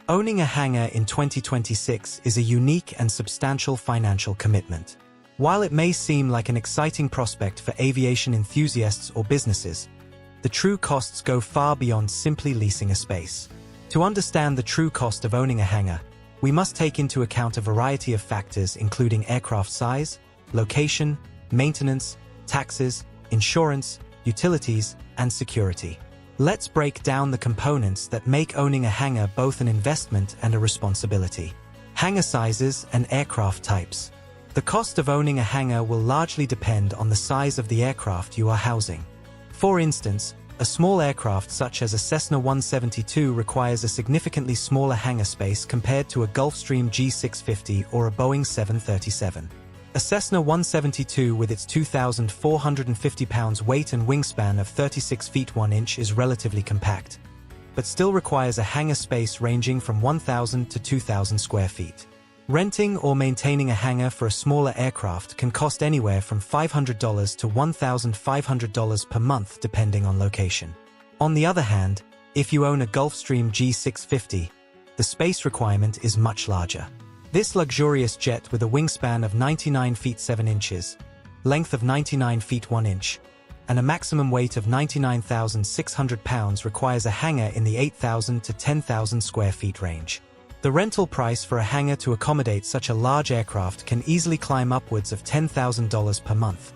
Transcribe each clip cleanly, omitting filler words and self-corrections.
Owning a hangar in 2026 is a unique and substantial financial commitment. While it may seem like an exciting prospect for aviation enthusiasts or businesses, the true costs go far beyond simply leasing a space. To understand the true cost of owning a hangar, we must take into account a variety of factors including aircraft size, location, maintenance, taxes, insurance, utilities, and security. Let's break down the components that make owning a hangar both an investment and a responsibility. Hangar sizes and aircraft types. The cost of owning a hangar will largely depend on the size of the aircraft you are housing. For instance, a small aircraft such as a Cessna 172 requires a significantly smaller hangar space compared to a Gulfstream G650 or a Boeing 737. A Cessna 172 with its 2,450 pounds weight and wingspan of 36 feet 1 inch is relatively compact, but still requires a hangar space ranging from 1,000 to 2,000 square feet. Renting or maintaining a hangar for a smaller aircraft can cost anywhere from $500 to $1,500 per month depending on location. On the other hand, if you own a Gulfstream G650, the space requirement is much larger. This luxurious jet with a wingspan of 99 feet 7 inches, length of 99 feet 1 inch, and a maximum weight of 99,600 pounds requires a hangar in the 8,000 to 10,000 square feet range. The rental price for a hangar to accommodate such a large aircraft can easily climb upwards of $10,000 per month,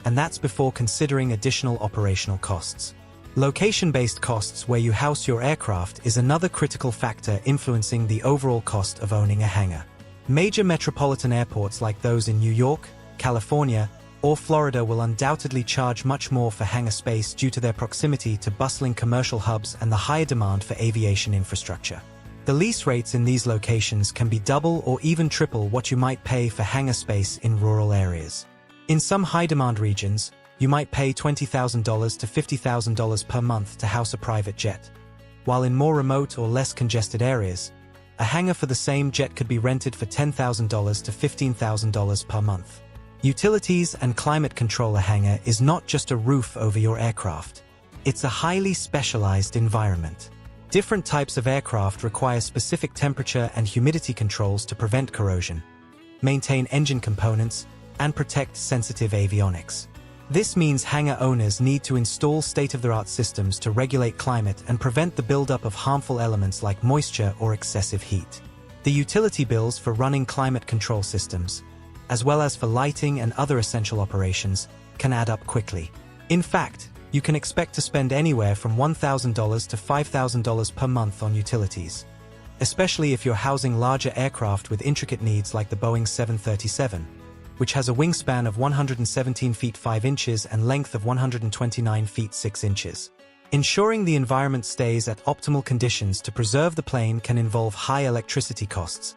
and that's before considering additional operational costs. Location-based costs where you house your aircraft is another critical factor influencing the overall cost of owning a hangar. Major metropolitan airports like those in New York, California, or Florida will undoubtedly charge much more for hangar space due to their proximity to bustling commercial hubs and the higher demand for aviation infrastructure. The lease rates in these locations can be double or even triple what you might pay for hangar space in rural areas. In some high-demand regions, you might pay $20,000 to $50,000 per month to house a private jet, while in more remote or less congested areas, a hangar for the same jet could be rented for $10,000 to $15,000 per month. Utilities and climate control. A hangar is not just a roof over your aircraft. It's a highly specialized environment. Different types of aircraft require specific temperature and humidity controls to prevent corrosion, maintain engine components, and protect sensitive avionics. This means hangar owners need to install state-of-the-art systems to regulate climate and prevent the buildup of harmful elements like moisture or excessive heat. The utility bills for running climate control systems, as well as for lighting and other essential operations, can add up quickly. In fact, you can expect to spend anywhere from $1,000 to $5,000 per month on utilities, especially if you're housing larger aircraft with intricate needs like the Boeing 737, which has a wingspan of 117 feet 5 inches and length of 129 feet 6 inches. Ensuring the environment stays at optimal conditions to preserve the plane can involve high electricity costs,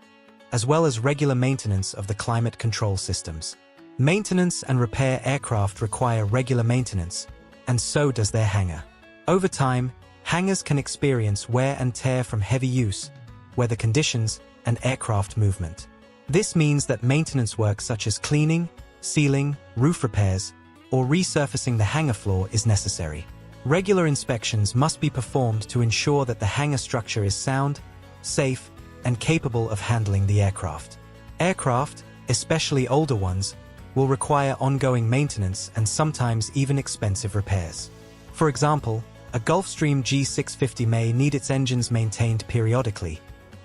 as well as regular maintenance of the climate control systems. Maintenance and repair. Aircraft require regular maintenance, and so does their hangar. Over time, hangars can experience wear and tear from heavy use, weather conditions, and aircraft movement. This means that maintenance work such as cleaning, sealing, roof repairs, or resurfacing the hangar floor is necessary. Regular inspections must be performed to ensure that the hangar structure is sound, safe, and capable of handling the aircraft. Aircraft, especially older ones, will require ongoing maintenance and sometimes even expensive repairs. For example, a Gulfstream G650 may need its engines maintained periodically,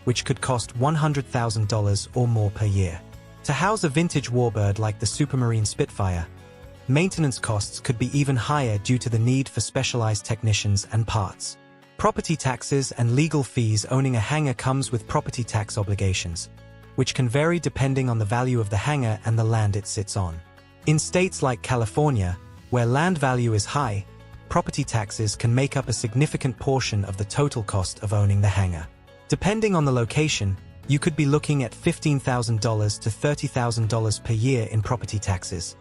which could cost $100,000 or more per year. To house a vintage warbird like the Supermarine Spitfire, maintenance costs could be even higher due to the need for specialized technicians and parts. Property taxes and legal fees. Owning a hangar comes with property tax obligations, which can vary depending on the value of the hangar and the land it sits on. In states like California, where land value is high, property taxes can make up a significant portion of the total cost of owning the hangar. Depending on the location, you could be looking at $15,000 to $30,000 per year in property taxes,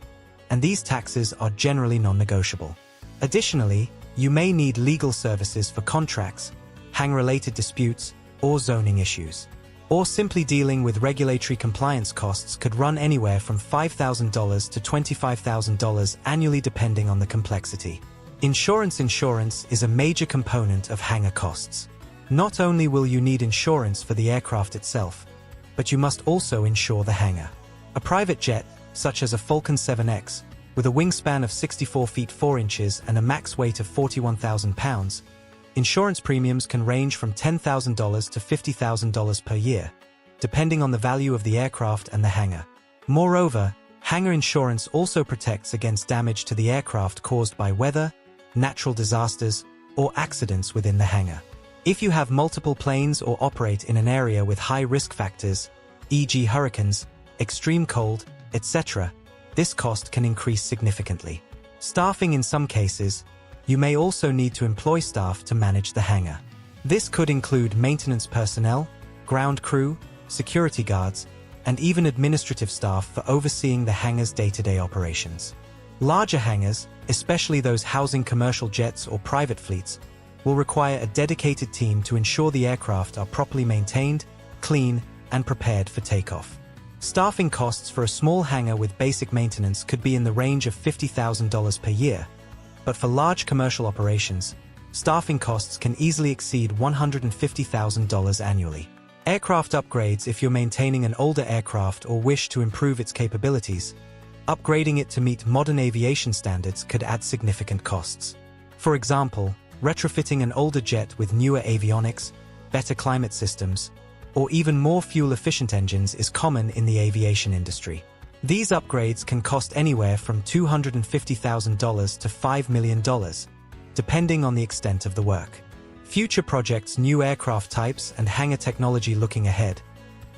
and these taxes are generally non-negotiable. Additionally, you may need legal services for contracts, hangar-related disputes, or zoning issues. Or simply dealing with regulatory compliance costs could run anywhere from $5,000 to $25,000 annually depending on the complexity. Insurance is a major component of hangar costs. Not only will you need insurance for the aircraft itself, but you must also insure the hangar. A private jet, such as a Falcon 7X, with a wingspan of 64 feet 4 inches and a max weight of 41,000 pounds, insurance premiums can range from $10,000 to $50,000 per year, depending on the value of the aircraft and the hangar. Moreover, hangar insurance also protects against damage to the aircraft caused by weather, natural disasters, or accidents within the hangar. If you have multiple planes or operate in an area with high risk factors, e.g. hurricanes, extreme cold, etc., this cost can increase significantly. Staffing in some cases, you may also need to employ staff to manage the hangar. This could include maintenance personnel, ground crew, security guards, and even administrative staff for overseeing the hangar's day-to-day operations. Larger hangars, especially those housing commercial jets or private fleets, will require a dedicated team to ensure the aircraft are properly maintained, clean, and prepared for takeoff. Staffing costs for a small hangar with basic maintenance could be in the range of $50,000 per year, but for large commercial operations, staffing costs can easily exceed $150,000 annually. Aircraft upgrades. If you're maintaining an older aircraft or wish to improve its capabilities, upgrading it to meet modern aviation standards could add significant costs. For example, retrofitting an older jet with newer avionics, better climate systems, or even more fuel-efficient engines is common in the aviation industry. These upgrades can cost anywhere from $250,000 to $5 million, depending on the extent of the work. Future projects, new aircraft types, and hangar technology. Looking ahead,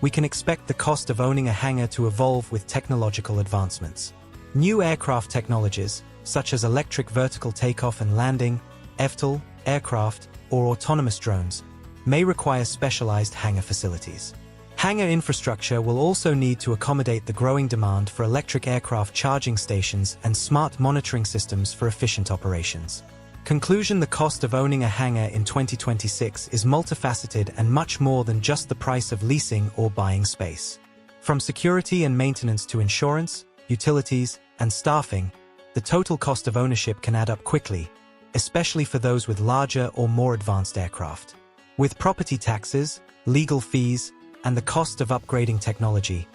we can expect the cost of owning a hangar to evolve with technological advancements. New aircraft technologies, such as electric vertical takeoff and landing, eVTOL, aircraft, or autonomous drones, may require specialized hangar facilities. Hangar infrastructure will also need to accommodate the growing demand for electric aircraft charging stations and smart monitoring systems for efficient operations. Conclusion: the cost of owning a hangar in 2026 is multifaceted and much more than just the price of leasing or buying space. From security and maintenance to insurance, utilities, and staffing, the total cost of ownership can add up quickly, especially for those with larger or more advanced aircraft. With property taxes, legal fees, and the cost of upgrading technology,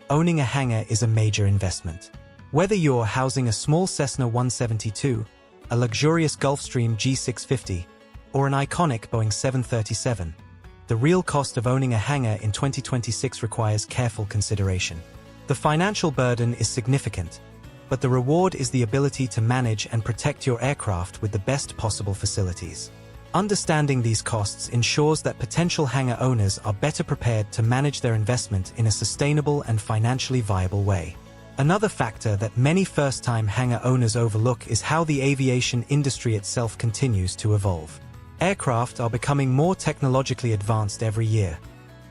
owning a hangar is a major investment. Whether you're housing a small Cessna 172, a luxurious Gulfstream G650, or an iconic Boeing 737, the real cost of owning a hangar in 2026 requires careful consideration. The financial burden is significant, but the reward is the ability to manage and protect your aircraft with the best possible facilities. Understanding these costs ensures that potential hangar owners are better prepared to manage their investment in a sustainable and financially viable way. Another factor that many first-time hangar owners overlook is how the aviation industry itself continues to evolve. Aircraft are becoming more technologically advanced every year,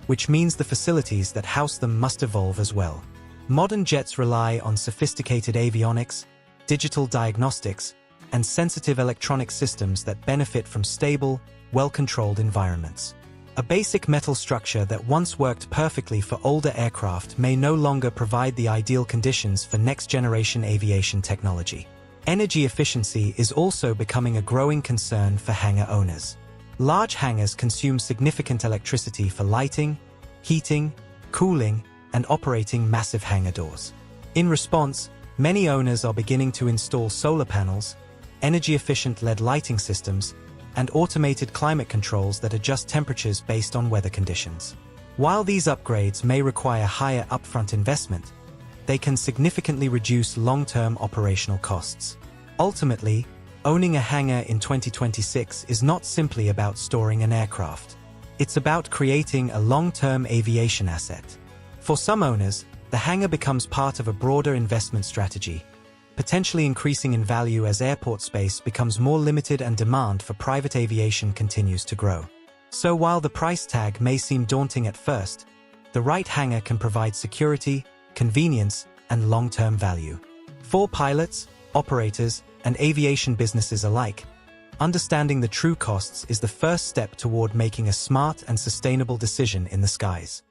which means the facilities that house them must evolve as well. Modern jets rely on sophisticated avionics, digital diagnostics, and sensitive electronic systems that benefit from stable, well-controlled environments. A basic metal structure that once worked perfectly for older aircraft may no longer provide the ideal conditions for next-generation aviation technology. Energy efficiency is also becoming a growing concern for hangar owners. Large hangars consume significant electricity for lighting, heating, cooling, and operating massive hangar doors. In response, many owners are beginning to install solar panels, energy-efficient LED lighting systems, and automated climate controls that adjust temperatures based on weather conditions. While these upgrades may require higher upfront investment, they can significantly reduce long-term operational costs. Ultimately, owning a hangar in 2026 is not simply about storing an aircraft. It's about creating a long-term aviation asset. For some owners, the hangar becomes part of a broader investment strategy, potentially increasing in value as airport space becomes more limited and demand for private aviation continues to grow. So while the price tag may seem daunting at first, the right hangar can provide security, convenience, and long-term value. For pilots, operators, and aviation businesses alike, understanding the true costs is the first step toward making a smart and sustainable decision in the skies.